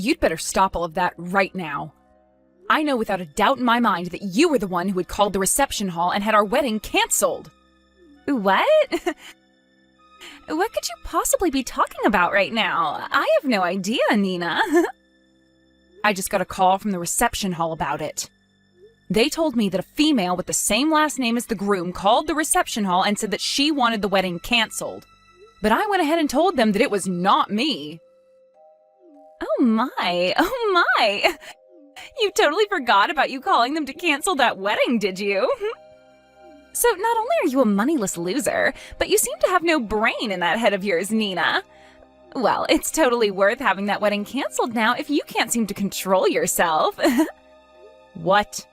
You'd better stop all of that right now. I know without a doubt in my mind that you were the one who had called the reception hall and had our wedding canceled. What? What could you possibly be talking about right now? I have no idea, Nina. I just got a call from the reception hall about it. They told me that a female with the same last name as the groom called the reception hall and said that she wanted the wedding canceled. But I went ahead and told them that it was not me. Oh my. You totally forgot about you calling them to cancel that wedding, did you? So not only are you a moneyless loser, but you seem to have no brain in that head of yours, Nina. Well, it's totally worth having that wedding canceled now if you can't seem to control yourself. What?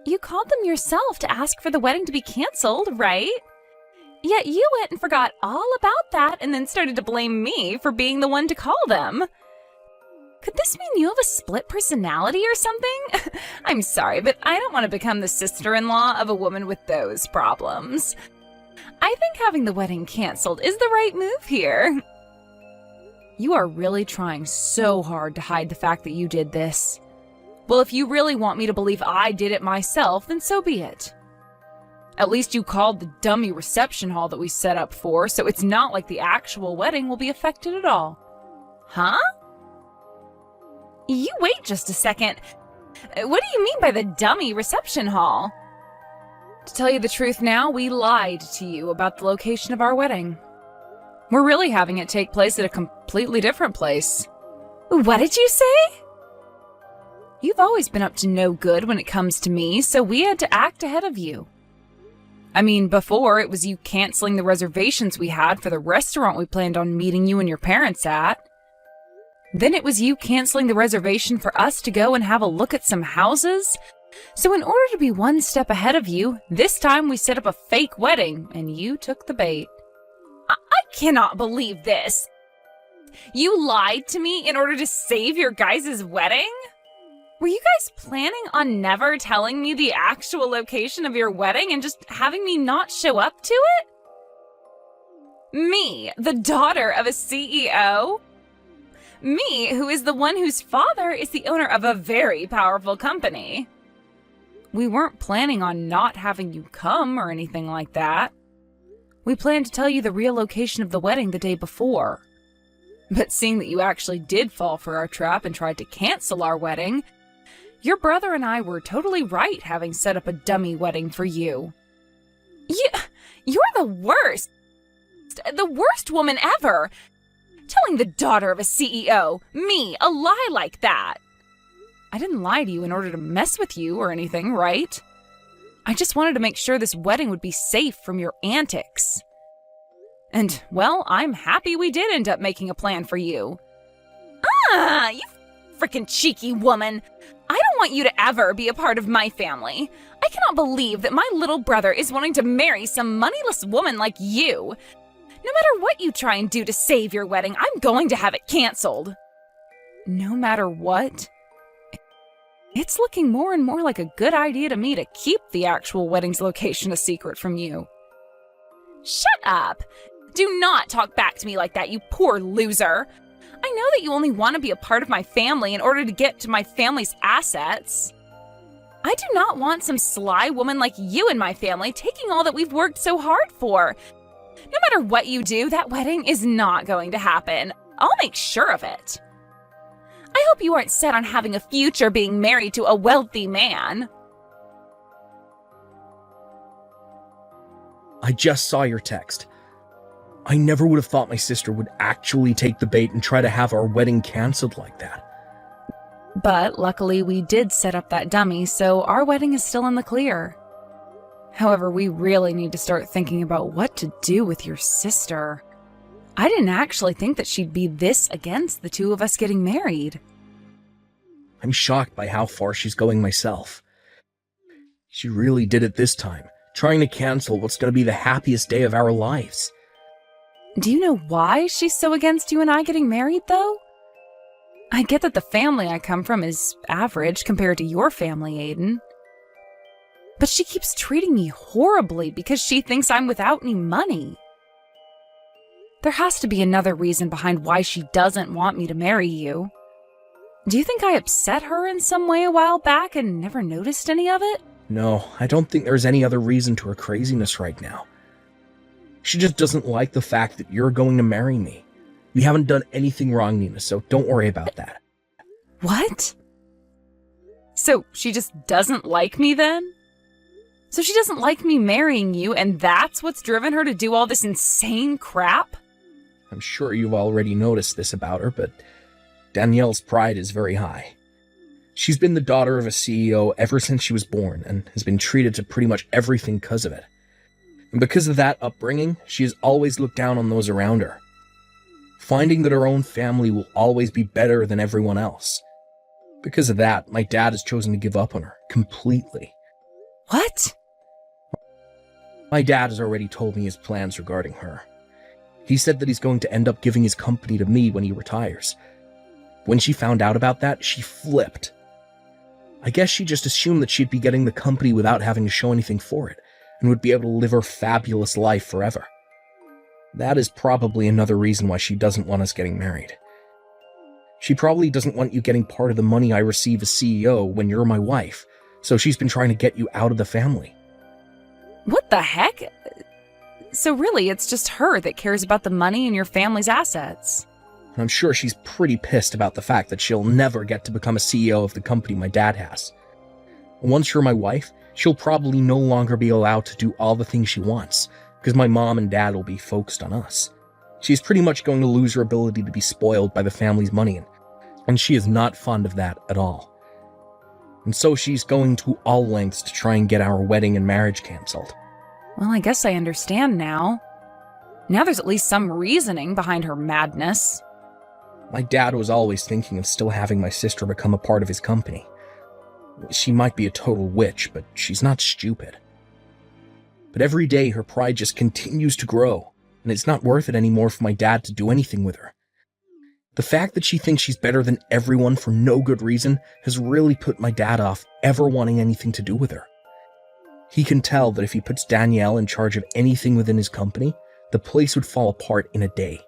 You called them yourself to ask for the wedding to be canceled, right? Yet you went and forgot all about that and then started to blame me for being the one to call them. Could this mean you have a split personality or something? I'm sorry, but I don't want to become the sister-in-law of a woman with those problems. I think having the wedding canceled is the right move here. You are really trying so hard to hide the fact that you did this. Well, if you really want me to believe I did it myself, then so be it. At least you called the dummy reception hall that we set up for, so it's not like the actual wedding will be affected at all. Huh? You wait just a second. What do you mean by the dummy reception hall? To tell you the truth now, we lied to you about the location of our wedding. We're really having it take place at a completely different place. What did you say? You've always been up to no good when it comes to me, so we had to act ahead of you. I mean, before, it was you canceling the reservations we had for the restaurant we planned on meeting you and your parents at. Then it was you canceling the reservation for us to go and have a look at some houses. So in order to be one step ahead of you, this time we set up a fake wedding, and you took the bait. I cannot believe this. You lied to me in order to save your guys' wedding? Were you guys planning on never telling me the actual location of your wedding and just having me not show up to it? Me, the daughter of a CEO? Me, who is the one whose father is the owner of a very powerful company. We weren't planning on not having you come or anything like that. We planned to tell you the real location of the wedding the day before. But seeing that you actually did fall for our trap and tried to cancel our wedding, your brother and I were totally right having set up a dummy wedding for you. You're the worst. The worst woman ever. Telling the daughter of a CEO, me, a lie like that. I didn't lie to you in order to mess with you or anything, right? I just wanted to make sure this wedding would be safe from your antics. And, well, I'm happy we did end up making a plan for you. You frickin' cheeky woman. I don't want you to ever be a part of my family. I cannot believe that my little brother is wanting to marry some moneyless woman like you. No matter what you try and do to save your wedding, I'm going to have it canceled. No matter what? It's looking more and more like a good idea to me to keep the actual wedding's location a secret from you. Shut up! Do not talk back to me like that, you poor loser. I know that you only want to be a part of my family in order to get to my family's assets. I do not want some sly woman like you in my family taking all that we've worked so hard for. No matter what you do, that wedding is not going to happen. I'll make sure of it. I hope you aren't set on having a future being married to a wealthy man. I just saw your text. I never would have thought my sister would actually take the bait and try to have our wedding canceled like that. But luckily we did set up that dummy, so our wedding is still in the clear. However, we really need to start thinking about what to do with your sister. I didn't actually think that she'd be this against the two of us getting married. I'm shocked by how far she's going myself. She really did it this time, trying to cancel what's going to be the happiest day of our lives. Do you know why she's so against you and I getting married, though? I get that the family I come from is average compared to your family, Aiden. But she keeps treating me horribly because she thinks I'm without any money. There has to be another reason behind why she doesn't want me to marry you. Do you think I upset her in some way a while back and never noticed any of it? No, I don't think there's any other reason to her craziness right now. She just doesn't like the fact that you're going to marry me. We haven't done anything wrong, Nina, so don't worry about that. What? So she just doesn't like me then? So she doesn't like me marrying you, and that's what's driven her to do all this insane crap? I'm sure you've already noticed this about her, but Danielle's pride is very high. She's been the daughter of a CEO ever since she was born, and has been treated to pretty much everything because of it. And because of that upbringing, she has always looked down on those around her, finding that her own family will always be better than everyone else. Because of that, my dad has chosen to give up on her completely. What? My dad has already told me his plans regarding her. He said that he's going to end up giving his company to me when he retires. When she found out about that, she flipped. I guess she just assumed that she'd be getting the company without having to show anything for it, and would be able to live her fabulous life forever. That is probably another reason why she doesn't want us getting married. She probably doesn't want you getting part of the money I receive as CEO when you're my wife, so she's been trying to get you out of the family. What the heck? So really, it's just her that cares about the money and your family's assets. I'm sure she's pretty pissed about the fact that she'll never get to become a CEO of the company my dad has. Once you're my wife, she'll probably no longer be allowed to do all the things she wants, because my mom and dad will be focused on us. She's pretty much going to lose her ability to be spoiled by the family's money, and she is not fond of that at all. And so she's going to all lengths to try and get our wedding and marriage cancelled. Well, I guess I understand now. Now there's at least some reasoning behind her madness. My dad was always thinking of still having my sister become a part of his company. She might be a total witch, but she's not stupid. But every day her pride just continues to grow, and it's not worth it anymore for my dad to do anything with her. The fact that she thinks she's better than everyone for no good reason has really put my dad off ever wanting anything to do with her. He can tell that if he puts Danielle in charge of anything within his company, the place would fall apart in a day.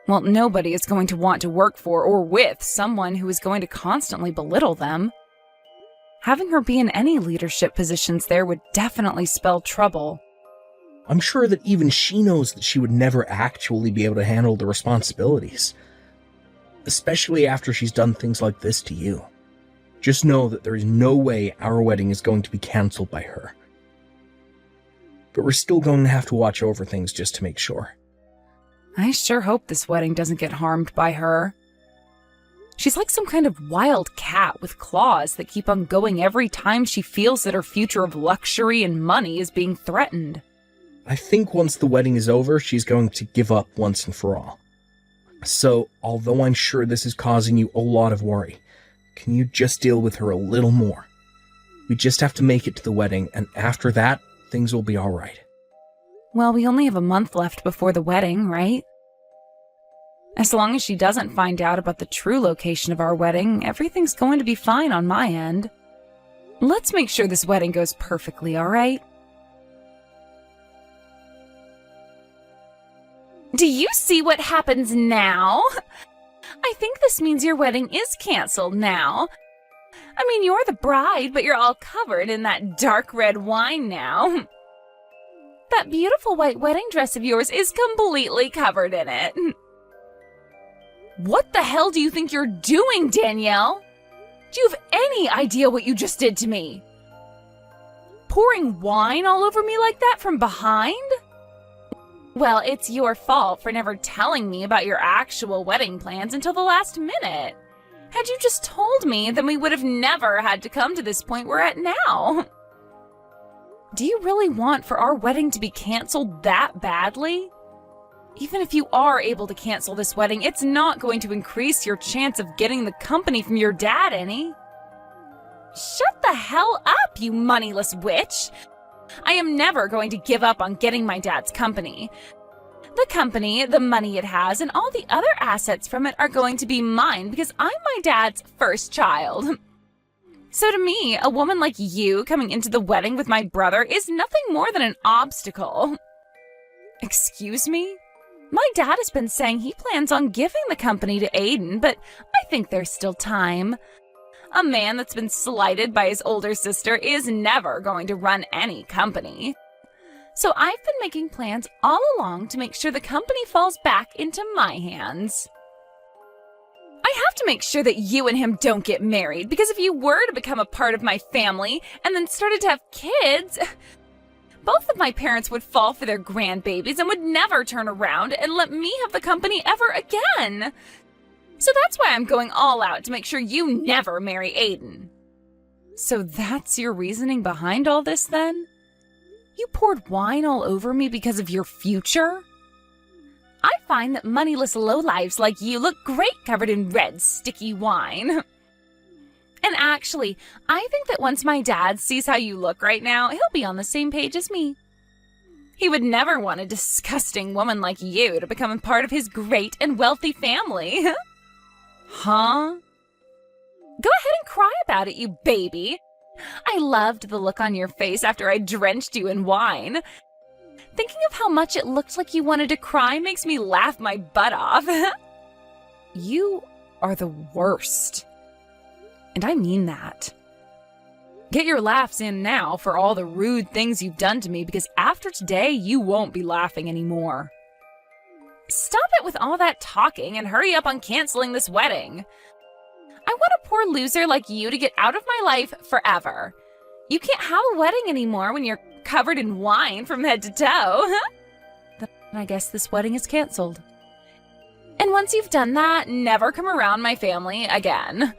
Well, nobody is going to want to work for or with someone who is going to constantly belittle them. Having her be in any leadership positions there would definitely spell trouble. I'm sure that even she knows that she would never actually be able to handle the responsibilities. Especially after she's done things like this to you. Just know that there is no way our wedding is going to be cancelled by her. But we're still going to have to watch over things just to make sure. I sure hope this wedding doesn't get harmed by her. She's like some kind of wild cat with claws that keep on going every time she feels that her future of luxury and money is being threatened. I think once the wedding is over, she's going to give up once and for all. So, although I'm sure this is causing you a lot of worry, can you just deal with her a little more? We just have to make it to the wedding, and after that, things will be alright. Well, we only have a month left before the wedding, right? As long as she doesn't find out about the true location of our wedding, everything's going to be fine on my end. Let's make sure this wedding goes perfectly, alright? Do you see what happens now? I think this means your wedding is canceled now. I mean, you're the bride, but you're all covered in that dark red wine now. That beautiful white wedding dress of yours is completely covered in it. What the hell do you think you're doing, Danielle? Do you have any idea what you just did to me? Pouring wine all over me like that from behind? Well, it's your fault for never telling me about your actual wedding plans until the last minute. Had you just told me, then we would have never had to come to this point we're at now. Do you really want for our wedding to be canceled that badly? Even if you are able to cancel this wedding, it's not going to increase your chance of getting the company from your dad any. Shut the hell up, you moneyless witch! I am never going to give up on getting my dad's company. The company, the money it has, and all the other assets from it are going to be mine because I'm my dad's first child. So to me, a woman like you coming into the wedding with my brother is nothing more than an obstacle. Excuse me? My dad has been saying he plans on giving the company to Aiden, but I think there's still time. A man that's been slighted by his older sister is never going to run any company. So I've been making plans all along to make sure the company falls back into my hands. I have to make sure that you and him don't get married, because if you were to become a part of my family and then started to have kids, both of my parents would fall for their grandbabies and would never turn around and let me have the company ever again. So that's why I'm going all out to make sure you never marry Aiden. So that's your reasoning behind all this then? You poured wine all over me because of your future? I find that moneyless lowlifes like you look great covered in red, sticky wine. And actually, I think that once my dad sees how you look right now, he'll be on the same page as me. He would never want a disgusting woman like you to become a part of his great and wealthy family. Huh? Go ahead and cry about it, you baby. I loved the look on your face after I drenched you in wine. Thinking of how much it looked like you wanted to cry makes me laugh my butt off. You are the worst. And I mean that. Get your laughs in now for all the rude things you've done to me, because after today, you won't be laughing anymore. Stop it with all that talking and hurry up on canceling this wedding. I want a poor loser like you to get out of my life forever. You can't have a wedding anymore when you're covered in wine from head to toe. Then I guess this wedding is canceled. And once you've done that, never come around my family again.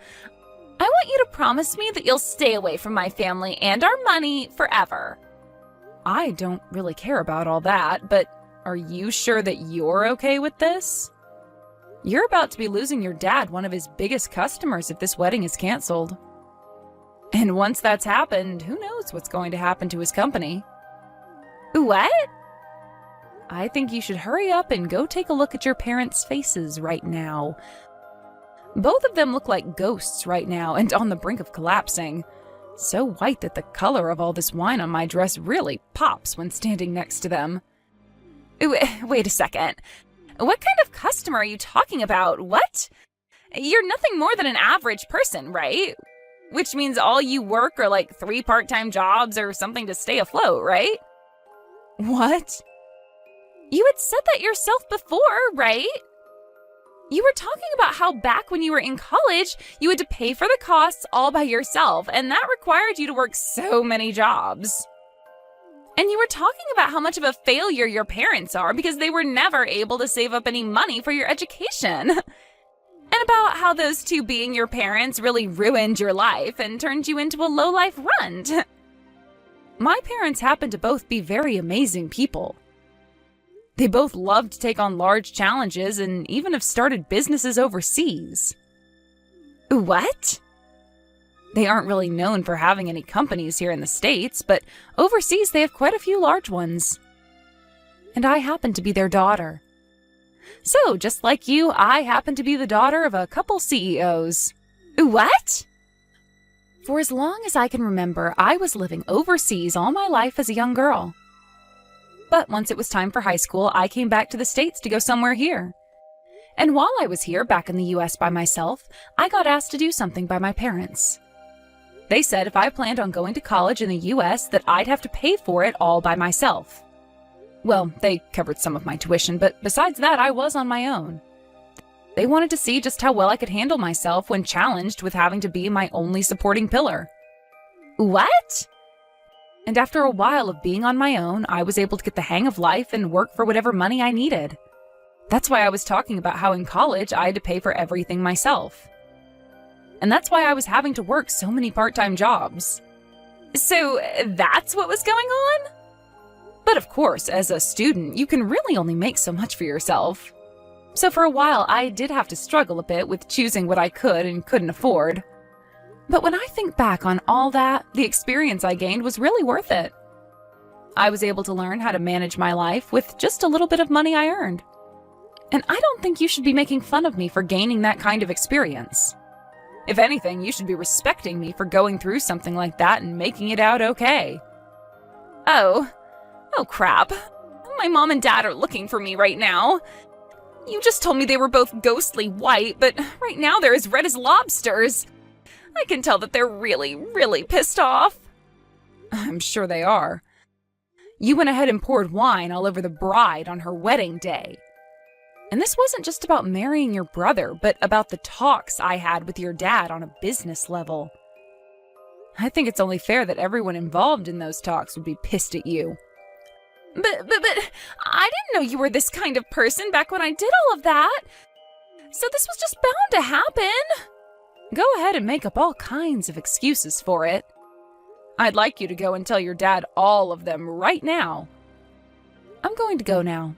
I want you to promise me that you'll stay away from my family and our money forever. I don't really care about all that, but are you sure that you're okay with this? You're about to be losing your dad, one of his biggest customers, if this wedding is canceled. And once that's happened, who knows what's going to happen to his company? What? I think you should hurry up and go take a look at your parents' faces right now. Both of them look like ghosts right now and on the brink of collapsing. So white that the color of all this wine on my dress really pops when standing next to them. Wait a second. What kind of customer are you talking about? What? You're nothing more than an average person, right? Which means all you work are like 3 part-time jobs or something to stay afloat, right? What? You had said that yourself before, right? You were talking about how back when you were in college, you had to pay for the costs all by yourself, and that required you to work so many jobs. And you were talking about how much of a failure your parents are because they were never able to save up any money for your education. And about how those two being your parents really ruined your life and turned you into a low-life runt. My parents happen to both be very amazing people. They both love to take on large challenges and even have started businesses overseas. What? They aren't really known for having any companies here in the States, but overseas they have quite a few large ones. And I happen to be their daughter. So, just like you, I happen to be the daughter of a couple CEOs. What? For as long as I can remember, I was living overseas all my life as a young girl. But once it was time for high school, I came back to the States to go somewhere here. And while I was here, back in the US by myself, I got asked to do something by my parents. They said if I planned on going to college in the US, that I'd have to pay for it all by myself. Well, they covered some of my tuition, but besides that, I was on my own. They wanted to see just how well I could handle myself when challenged with having to be my only supporting pillar. What? And after a while of being on my own, I was able to get the hang of life and work for whatever money I needed. That's why I was talking about how in college I had to pay for everything myself. And that's why I was having to work so many part-time jobs. So that's what was going on? But of course, as a student, you can really only make so much for yourself. So for a while, I did have to struggle a bit with choosing what I could and couldn't afford. But when I think back on all that, the experience I gained was really worth it. I was able to learn how to manage my life with just a little bit of money I earned. And I don't think you should be making fun of me for gaining that kind of experience. If anything, you should be respecting me for going through something like that and making it out okay. Oh crap. My mom and dad are looking for me right now. You just told me they were both ghostly white, but right now they're as red as lobsters. I can tell that they're really, really pissed off. I'm sure they are. You went ahead and poured wine all over the bride on her wedding day. And this wasn't just about marrying your brother, but about the talks I had with your dad on a business level. I think it's only fair that everyone involved in those talks would be pissed at you. But, I didn't know you were this kind of person back when I did all of that. So this was just bound to happen. Go ahead and make up all kinds of excuses for it. I'd like you to go and tell your dad all of them right now. I'm going to go now.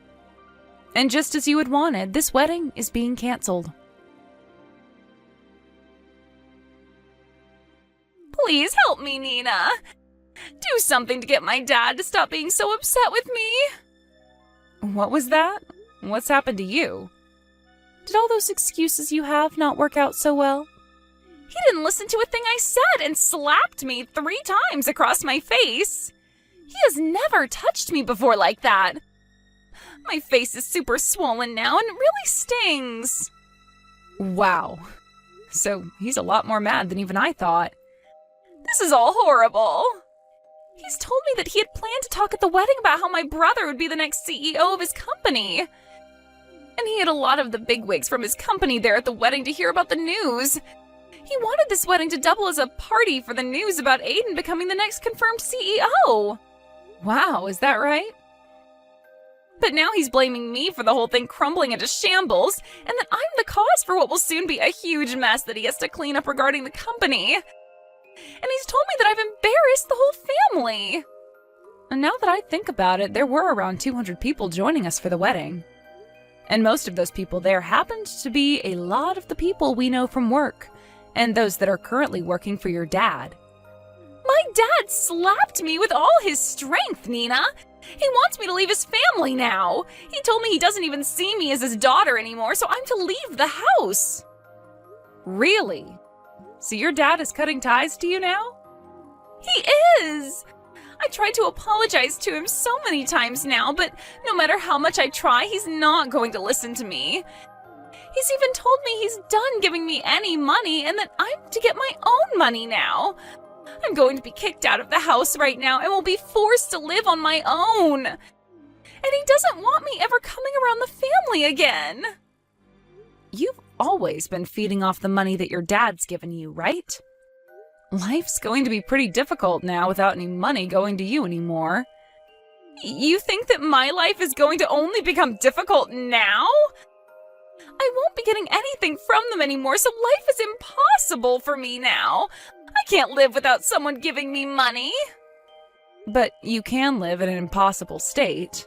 And just as you had wanted, this wedding is being canceled. Please help me, Nina. Do something to get my dad to stop being so upset with me. What was that? What's happened to you? Did all those excuses you have not work out so well? He didn't listen to a thing I said and slapped me 3 times across my face. He has never touched me before like that. My face is super swollen now and it really stings. Wow. So he's a lot more mad than even I thought. This is all horrible. He's told me that he had planned to talk at the wedding about how my brother would be the next CEO of his company. And he had a lot of the bigwigs from his company there at the wedding to hear about the news. He wanted this wedding to double as a party for the news about Aiden becoming the next confirmed CEO. Wow, is that right? But now he's blaming me for the whole thing crumbling into shambles, and that I'm the cause for what will soon be a huge mess that he has to clean up regarding the company. And he's told me that I've embarrassed the whole family. And now that I think about it, there were around 200 people joining us for the wedding. And most of those people there happened to be a lot of the people we know from work, and those that are currently working for your dad. My dad slapped me with all his strength, Nina. He wants me to leave his family now. He told me he doesn't even see me as his daughter anymore, so I'm to leave the house. Really? So your dad is cutting ties to you now? He is! I tried to apologize to him so many times now, but no matter how much I try, he's not going to listen to me. He's even told me he's done giving me any money and that I'm to get my own money now. I'm going to be kicked out of the house right now and will be forced to live on my own. And he doesn't want me ever coming around the family again. You've always been feeding off the money that your dad's given you, right? Life's going to be pretty difficult now without any money going to you anymore. You think that my life is going to only become difficult now? I won't be getting anything from them anymore, so life is impossible for me now. I can't live without someone giving me money. But you can live in an impossible state.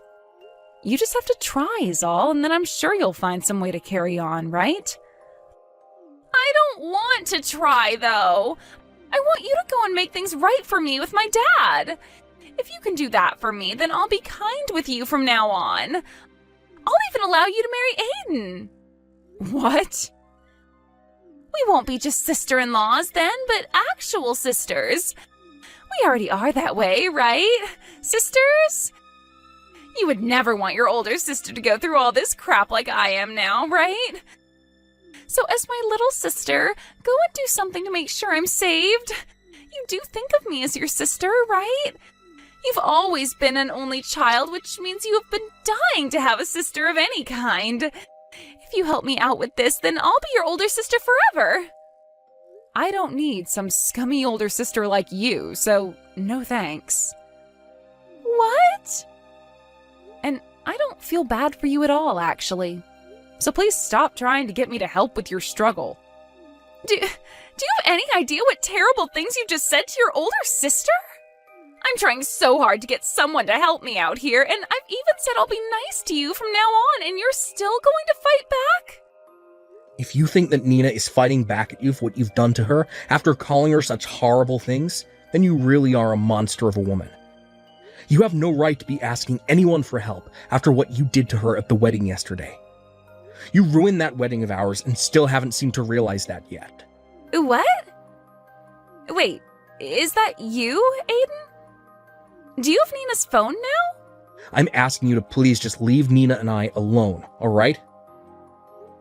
You just have to try is all, and then I'm sure you'll find some way to carry on, right? I don't want to try, though. I want you to go and make things right for me with my dad. If you can do that for me, then I'll be kind with you from now on. I'll even allow you to marry Aiden. What? We won't be just sister-in-laws then, but actual sisters. We already are that way, right? Sisters? You would never want your older sister to go through all this crap like I am now, right? So as my little sister, go and do something to make sure I'm saved. You do think of me as your sister, right? You've always been an only child, which means you have been dying to have a sister of any kind. If you help me out with this, then I'll be your older sister forever. I don't need some scummy older sister like you, so no thanks. What? And I don't feel bad for you at all, actually. So please stop trying to get me to help with your struggle. Do you have any idea what terrible things you just said to your older sister? I'm trying so hard to get someone to help me out here, and I've even said I'll be nice to you from now on, and you're still going to fight back? If you think that Nina is fighting back at you for what you've done to her after calling her such horrible things, then you really are a monster of a woman. You have no right to be asking anyone for help after what you did to her at the wedding yesterday. You ruined that wedding of ours and still haven't seemed to realize that yet. What? Wait, is that you, Aiden? Do you have Nina's phone now? I'm asking you to please just leave Nina and I alone, alright?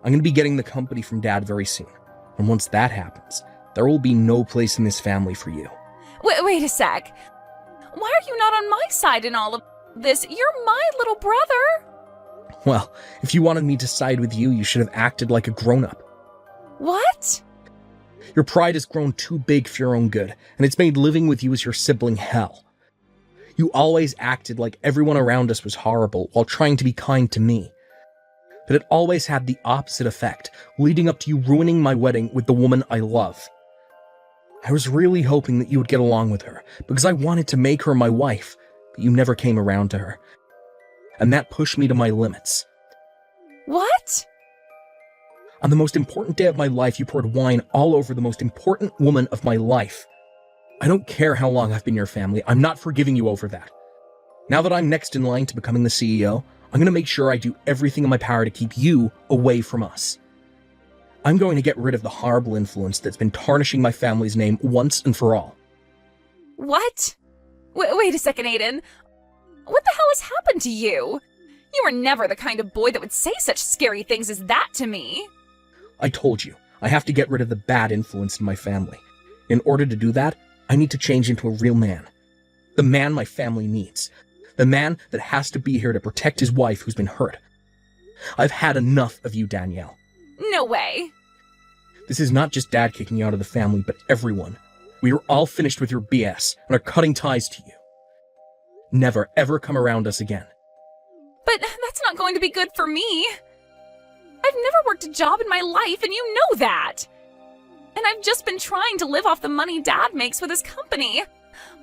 I'm going to be getting the company from Dad very soon. And once that happens, there will be no place in this family for you. Wait a sec. Why are you not on my side in all of this? You're my little brother. Well, if you wanted me to side with you, you should have acted like a grown-up. What? Your pride has grown too big for your own good, and it's made living with you as your sibling hell. You always acted like everyone around us was horrible while trying to be kind to me. But it always had the opposite effect, leading up to you ruining my wedding with the woman I love. I was really hoping that you would get along with her, because I wanted to make her my wife, but you never came around to her. And that pushed me to my limits. What? On the most important day of my life, you poured wine all over the most important woman of my life. I don't care how long I've been your family, I'm not forgiving you over that. Now that I'm next in line to becoming the CEO, I'm going to make sure I do everything in my power to keep you away from us. I'm going to get rid of the horrible influence that's been tarnishing my family's name once and for all. What? Wait a second, Aiden. What the hell has happened to you? You were never the kind of boy that would say such scary things as that to me. I told you, I have to get rid of the bad influence in my family. In order to do that, I need to change into a real man. The man my family needs. The man that has to be here to protect his wife who's been hurt. I've had enough of you, Danielle. No way. This is not just Dad kicking you out of the family, but everyone. We are all finished with your BS and are cutting ties to you. Never, ever come around us again. But that's not going to be good for me. I've never worked a job in my life, and you know that. And I've just been trying to live off the money Dad makes with his company.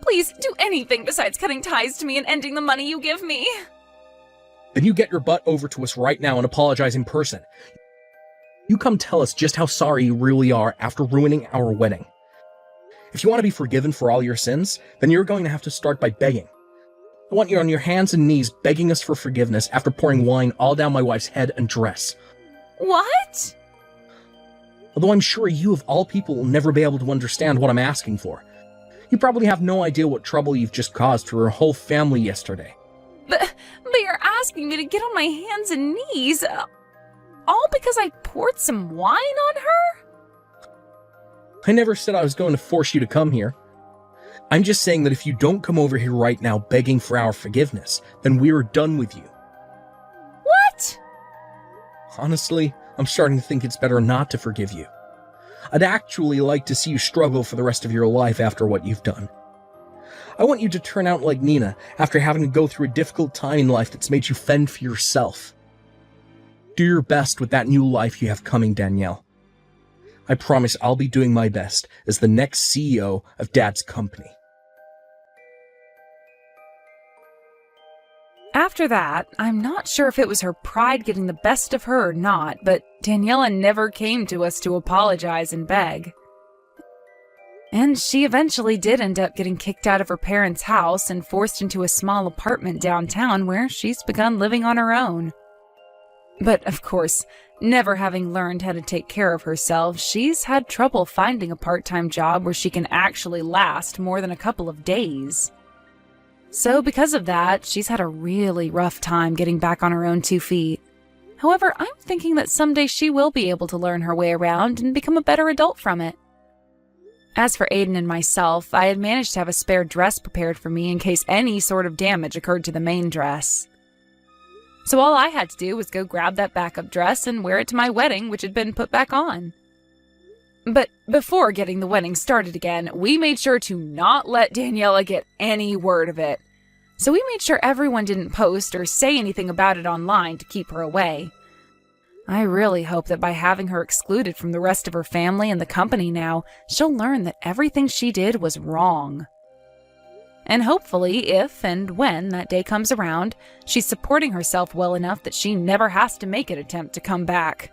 Please do anything besides cutting ties to me and ending the money you give me. Then you get your butt over to us right now and apologize in person. You come tell us just how sorry you really are after ruining our wedding. If you want to be forgiven for all your sins, then you're going to have to start by begging. I want you on your hands and knees begging us for forgiveness after pouring wine all down my wife's head and dress. What? Although I'm sure you of all people will never be able to understand what I'm asking for. You probably have no idea what trouble you've just caused to her whole family yesterday. But you're asking me to get on my hands and knees, all because I poured some wine on her? I never said I was going to force you to come here. I'm just saying that if you don't come over here right now begging for our forgiveness, then we're done with you. What? Honestly, I'm starting to think it's better not to forgive you. I'd actually like to see you struggle for the rest of your life after what you've done. I want you to turn out like Nina after having to go through a difficult time in life that's made you fend for yourself. Do your best with that new life you have coming, Danielle. I promise I'll be doing my best as the next CEO of Dad's company. After that, I'm not sure if it was her pride getting the best of her or not, but Daniela never came to us to apologize and beg. And she eventually did end up getting kicked out of her parents' house and forced into a small apartment downtown where she's begun living on her own. But of course, never having learned how to take care of herself, she's had trouble finding a part-time job where she can actually last more than a couple of days. So because of that, she's had a really rough time getting back on her own 2 feet. However, I'm thinking that someday she will be able to learn her way around and become a better adult from it. As for Aiden and myself, I had managed to have a spare dress prepared for me in case any sort of damage occurred to the main dress. So all I had to do was go grab that backup dress and wear it to my wedding, which had been put back on. But before getting the wedding started again, we made sure to not let Daniela get any word of it. So we made sure everyone didn't post or say anything about it online to keep her away. I really hope that by having her excluded from the rest of her family and the company now, she'll learn that everything she did was wrong. And hopefully, if and when that day comes around, she's supporting herself well enough that she never has to make an attempt to come back.